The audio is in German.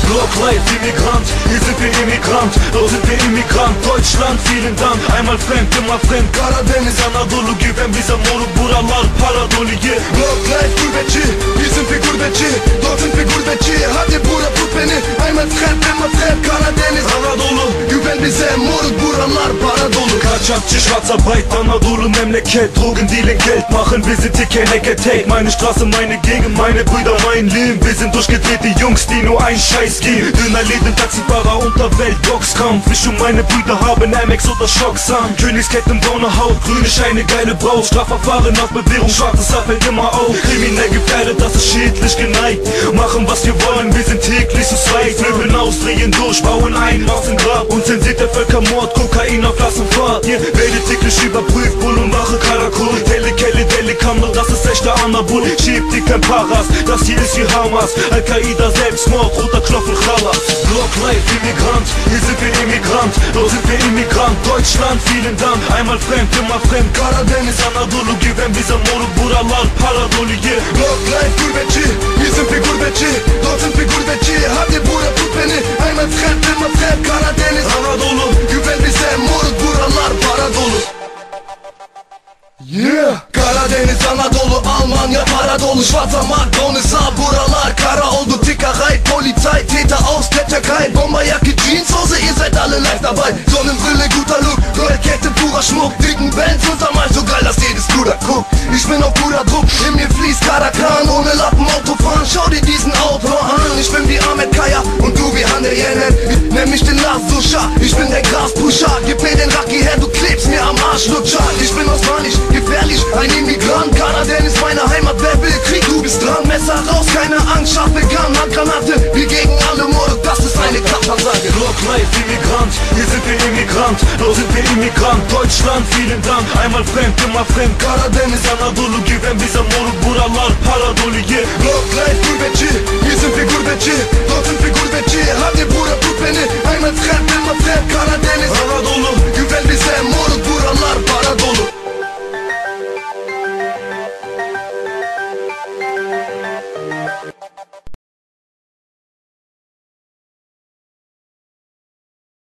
Blocklife, Immigrant, hier sind wir Immigrant, dort sind wir Immigrant. Deutschland, vielen Dank, einmal fremd, immer fremd. Karadeniz, Anadolu, güven bize moruk buralar para dolu yeah. Blocklife, gurbetçi, hier sind wir gurbetçi, dort sind wir gurbetçi. Hadi bura tut beni, einmal fremd, immer fremd. Karadeniz, Anadolu, güven bize moruk buralar para dolu. Kaçakçı, Schwarzarbeit, Anadolu, Memleket. Drogen, Dealen, Geld machen, wir sind dicke Necke. Take meine Straße, meine Gegend, meine Brüder, mein Leben. Wir sind durchgedrehte Jungs, die nur einen Scheiß geben. Dönerläden, Taxifahrer, Unterwelt, Boxkampf. Ich und meine Brüder haben Amex oder Schocksam. Königsketten, braune Haut, grüne Scheine, geile Braut. Strafverfahren auf Bewährung, schwarzes Haar fällt immer auf. Kriminell gefährdet, das ist schädlich geneigt. Machen was wir wollen, wir sind täglich so swag. Flippen aus, drehen durch, bauen ein Massengrab. Und zensiert der Völkermord, Kokain auf Klassenfahrt. Ihr werdet täglich überprüft, Bull und Wache, Karakul. Tele, Kelle, Delikammer, das ist echter Anabul. Schiebt die kein Paras, das hier ist wie Hamas. Al-Qaida, Selbstmord, roter Knopf und Chalas. Blocklife, Immigrant, hier sind wir Immigrant, dort sind wir Immigrant. Deutschland, vielen Dank, einmal fremd, immer fremd. Karadeniz, Anadolu, güven bize moruk buralar para dolu yeah. Blocklife, gurbetçi, hier sind wir gurbetçi, dort sind wir gurbetçi. Hadi bura tut beni, einmal fremd, immer fremd. Karadeniz, Anadolu, güven bize moruk buralar para dolu. Yeah! Karadeniz, Anadolu, Almanya para dolu. Schwarzer Markt, Bonusar, buralar kara oldu. Tickerei, Polizei, Täter aus der Türkei. Bomberjacke, Jeanshose, ihr seid alle live dabei. Sonnenbrille, guter Look, Rollkette, purer Schmuck. Dicken Bands untermalt, so geil, dass jedes Bruder guckt. Ich bin auf guter Druck, in mir fließt Karakan. Ohne Lappen Auto fahren, schau dir diesen Auto an. Ich bin wie Ahmed Kaya und du wie Hande Yener. Nenn mich den Lasuscha, ich bin der Graspusher. Gib mir den Raki her, du klebst mir am Arsch, Lutscher. Ich bin osmanisch, gefährlich, ein Immigrant. Karadeniz, meine Heimat, wer will Krieg, du bist dran. Messer raus, keine Angst, scharfe Gun, Handgranate. Wir gegen alle Morde, das ist eine Kraftansage. Blocklife, Immigrant, hier sind wir Immigrant, dort sind wir Immigrant. Deutschland, vielen Dank, einmal fremd, immer fremd. Karadeniz, Anadolu, güven bize moruk buralar para dolu yeah. Blocklife, gurbetçi, hier sind wir gurbetçi, dort sind wir gurbetçi. Hadi bura tut beni, einmal fremd, immer fremd. Karadeniz, Anadolu,